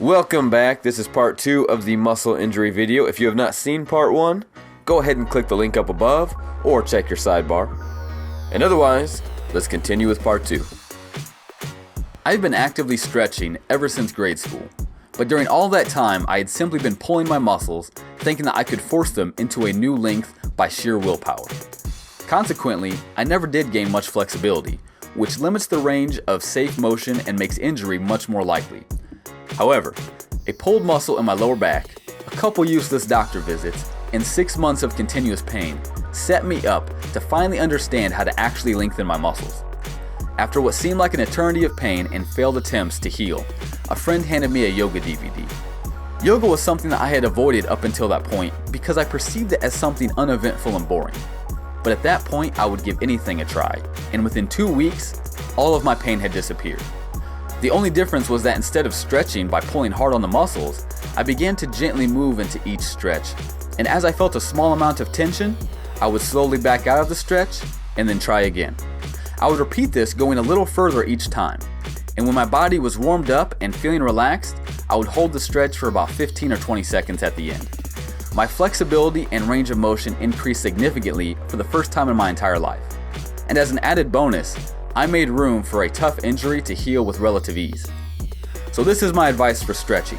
Welcome back. This is part 2 of the muscle injury video. If you have not seen part 1, go ahead and click the link up above or check your sidebar. And otherwise, let's continue with part 2. I've been actively stretching ever since grade school, but during all that time I had simply been pulling my muscles, thinking that I could force them into a new length by sheer willpower. Consequently, I never did gain much flexibility, which limits the range of safe motion and makes injury much more likely. However, a pulled muscle in my lower back, a couple useless doctor visits, and 6 months of continuous pain set me up to finally understand how to actually lengthen my muscles. After what seemed like an eternity of pain and failed attempts to heal, a friend handed me a yoga DVD. Yoga was something that I had avoided up until that point because I perceived it as something uneventful and boring. But at that point, I would give anything a try, and within 2 weeks, all of my pain had disappeared. The only difference was that instead of stretching by pulling hard on the muscles, I began to gently move into each stretch, and as I felt a small amount of tension, I would slowly back out of the stretch and then try again. I would repeat this going a little further each time, and when my body was warmed up and feeling relaxed, I would hold the stretch for about 15 or 20 seconds at the end. My flexibility and range of motion increased significantly for the first time in my entire life, and as an added bonus, I made room for a tough injury to heal with relative ease. So this is my advice for stretching.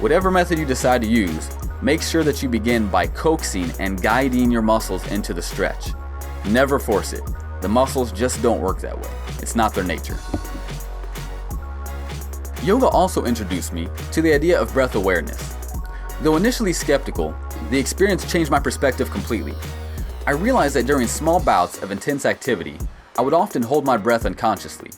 Whatever method you decide to use, make sure that you begin by coaxing and guiding your muscles into the stretch. Never force it. The muscles just don't work that way. It's not their nature. Yoga also introduced me to the idea of breath awareness. Though initially skeptical, the experience changed my perspective completely. I realized that during small bouts of intense activity, I would often hold my breath unconsciously.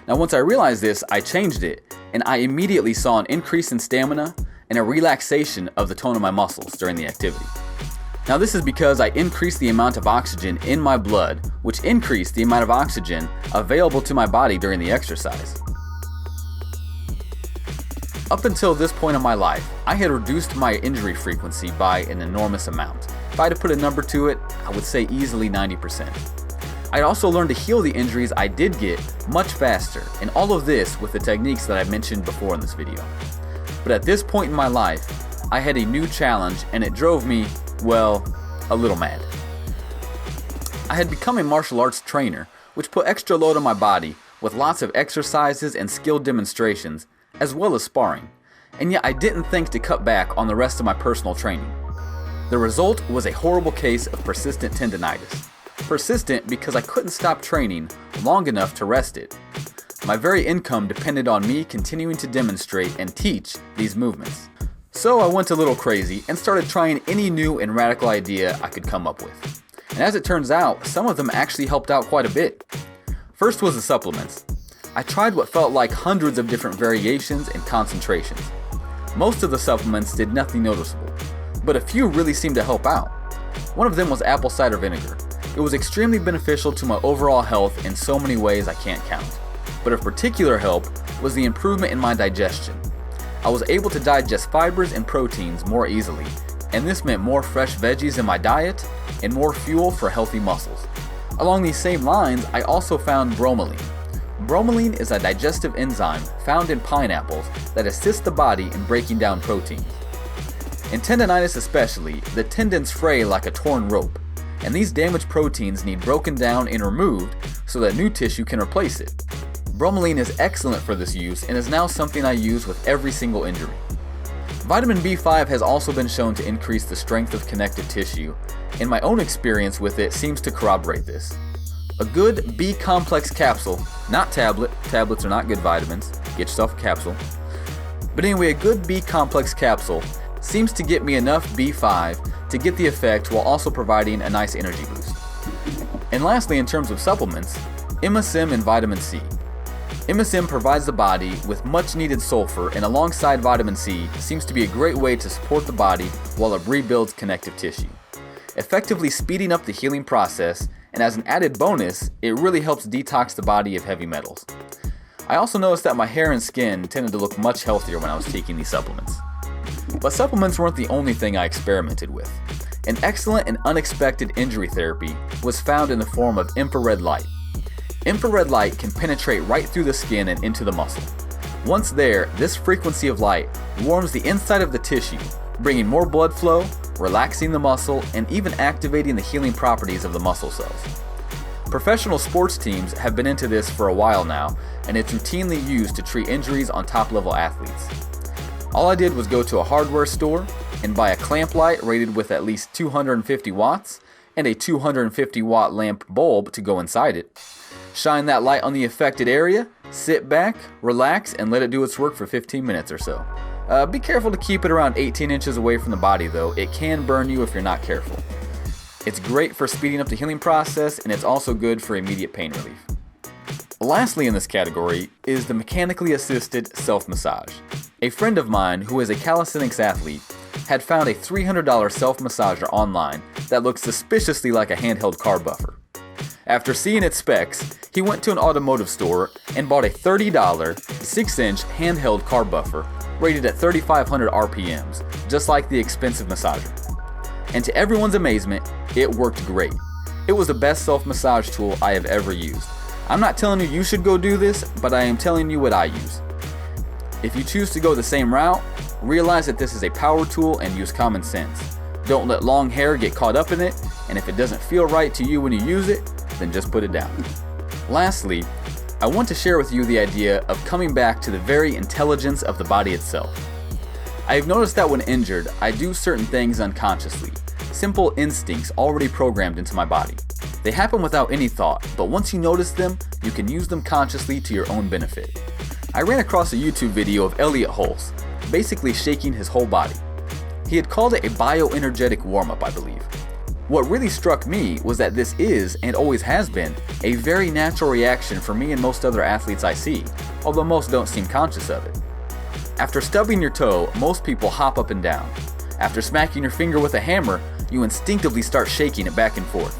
Now once I realized this, I changed it, and I immediately saw an increase in stamina and a relaxation of the tone of my muscles during the activity. Now this is because I increased the amount of oxygen in my blood, which increased the amount of oxygen available to my body during the exercise. Up until this point in my life, I had reduced my injury frequency by an enormous amount. If I had to put a number to it, I would say easily 90%. I also learned to heal the injuries I did get much faster, and all of this with the techniques that I mentioned before in this video. But at this point in my life, I had a new challenge, and it drove me, well, a little mad. I had become a martial arts trainer, which put extra load on my body with lots of exercises and skill demonstrations, as well as sparring, and yet I didn't think to cut back on the rest of my personal training. The result was a horrible case of persistent tendinitis. Persistent because I couldn't stop training long enough to rest it. My very income depended on me continuing to demonstrate and teach these movements. So I went a little crazy and started trying any new and radical idea I could come up with. And as it turns out, some of them actually helped out quite a bit. First was the supplements. I tried what felt like hundreds of different variations and concentrations. Most of the supplements did nothing noticeable, but a few really seemed to help out. One of them was apple cider vinegar. It was extremely beneficial to my overall health in so many ways I can't count. But of particular help was the improvement in my digestion. I was able to digest fibers and proteins more easily, and this meant more fresh veggies in my diet and more fuel for healthy muscles. Along these same lines, I also found bromelain. Bromelain is a digestive enzyme found in pineapples that assists the body in breaking down proteins. In tendinitis especially, the tendons fray like a torn rope, and these damaged proteins need broken down and removed so that new tissue can replace it. Bromelain is excellent for this use and is now something I use with every single injury. Vitamin B5 has also been shown to increase the strength of connective tissue, and my own experience with it seems to corroborate this. A good B-complex capsule, not tablet, tablets are not good vitamins, get yourself a capsule, but anyway, a good B-complex capsule seems to get me enough B5 to get the effect while also providing a nice energy boost. And lastly, in terms of supplements, MSM and vitamin C. MSM provides the body with much needed sulfur, and alongside vitamin C seems to be a great way to support the body while it rebuilds connective tissue, effectively speeding up the healing process, and as an added bonus, it really helps detox the body of heavy metals. I also noticed that my hair and skin tended to look much healthier when I was taking these supplements. But supplements weren't the only thing I experimented with. An excellent and unexpected injury therapy was found in the form of infrared light. Infrared light can penetrate right through the skin and into the muscle. Once there, this frequency of light warms the inside of the tissue, bringing more blood flow, relaxing the muscle, and even activating the healing properties of the muscle cells. Professional sports teams have been into this for a while now, and it's routinely used to treat injuries on top-level athletes. All I did was go to a hardware store and buy a clamp light rated with at least 250 watts and a 250 watt lamp bulb to go inside it. Shine that light on the affected area, sit back, relax, and let it do its work for 15 minutes or so. Be careful to keep it around 18 inches away from the body though. It can burn you if you're not careful. It's great for speeding up the healing process, and it's also good for immediate pain relief. Lastly in this category is the mechanically assisted self-massage. A friend of mine who is a calisthenics athlete had found a $300 self-massager online that looked suspiciously like a handheld car buffer. After seeing its specs, he went to an automotive store and bought a $30 6-inch handheld car buffer rated at 3,500 RPMs, just like the expensive massager. And to everyone's amazement, it worked great. It was the best self-massage tool I have ever used. I'm not telling you you should go do this, but I am telling you what I use. If you choose to go the same route, realize that this is a power tool and use common sense. Don't let long hair get caught up in it, and if it doesn't feel right to you when you use it, then just put it down. Lastly, I want to share with you the idea of coming back to the very intelligence of the body itself. I have noticed that when injured, I do certain things unconsciously, simple instincts already programmed into my body. They happen without any thought, but once you notice them, you can use them consciously to your own benefit. I ran across a YouTube video of Elliot Hulse, basically shaking his whole body. He had called it a bioenergetic warm-up, I believe. What really struck me was that this is, and always has been, a very natural reaction for me and most other athletes I see, although most don't seem conscious of it. After stubbing your toe, most people hop up and down. After smacking your finger with a hammer, you instinctively start shaking it back and forth.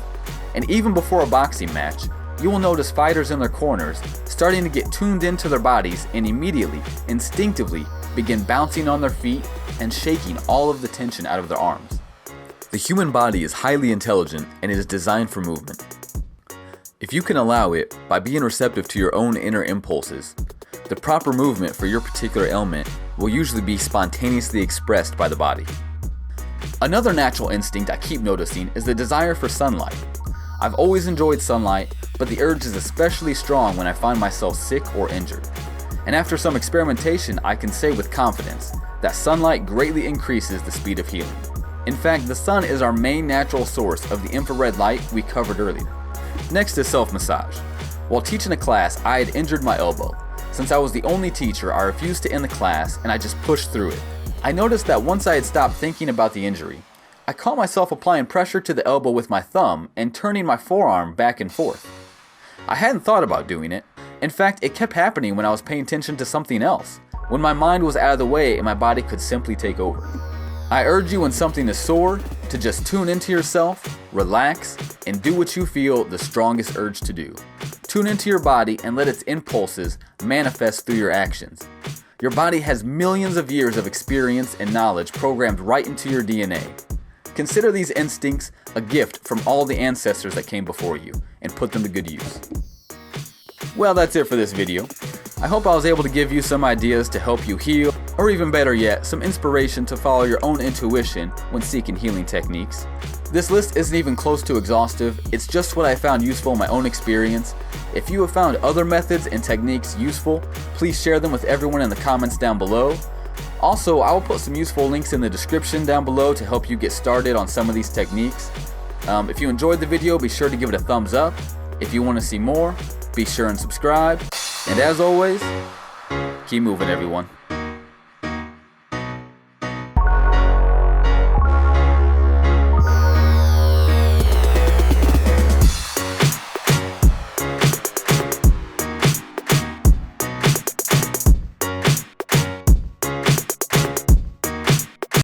And even before a boxing match, you will notice fighters in their corners starting to get tuned into their bodies and immediately, instinctively, begin bouncing on their feet and shaking all of the tension out of their arms. The human body is highly intelligent and it is designed for movement. If you can allow it, by being receptive to your own inner impulses, the proper movement for your particular ailment will usually be spontaneously expressed by the body. Another natural instinct I keep noticing is the desire for sunlight. I've always enjoyed sunlight, but the urge is especially strong when I find myself sick or injured. And after some experimentation, I can say with confidence that sunlight greatly increases the speed of healing. In fact, the sun is our main natural source of the infrared light we covered earlier. Next is self-massage. While teaching a class, I had injured my elbow. Since I was the only teacher, I refused to end the class and I just pushed through it. I noticed that once I had stopped thinking about the injury, I caught myself applying pressure to the elbow with my thumb and turning my forearm back and forth. I hadn't thought about doing it. In fact, it kept happening when I was paying attention to something else, when my mind was out of the way and my body could simply take over. I urge you when something is sore to just tune into yourself, relax, and do what you feel the strongest urge to do. Tune into your body and let its impulses manifest through your actions. Your body has millions of years of experience and knowledge programmed right into your DNA. Consider these instincts a gift from all the ancestors that came before you and put them to good use. Well, that's it for this video. I hope I was able to give you some ideas to help you heal, or even better yet, some inspiration to follow your own intuition when seeking healing techniques. This list isn't even close to exhaustive, it's just what I found useful in my own experience. If you have found other methods and techniques useful, please share them with everyone in the comments down below. Also, I will put some useful links in the description down below to help you get started on some of these techniques. If you enjoyed the video, be sure to give it a thumbs up. If you want to see more, be sure and subscribe. And as always, keep moving, everyone.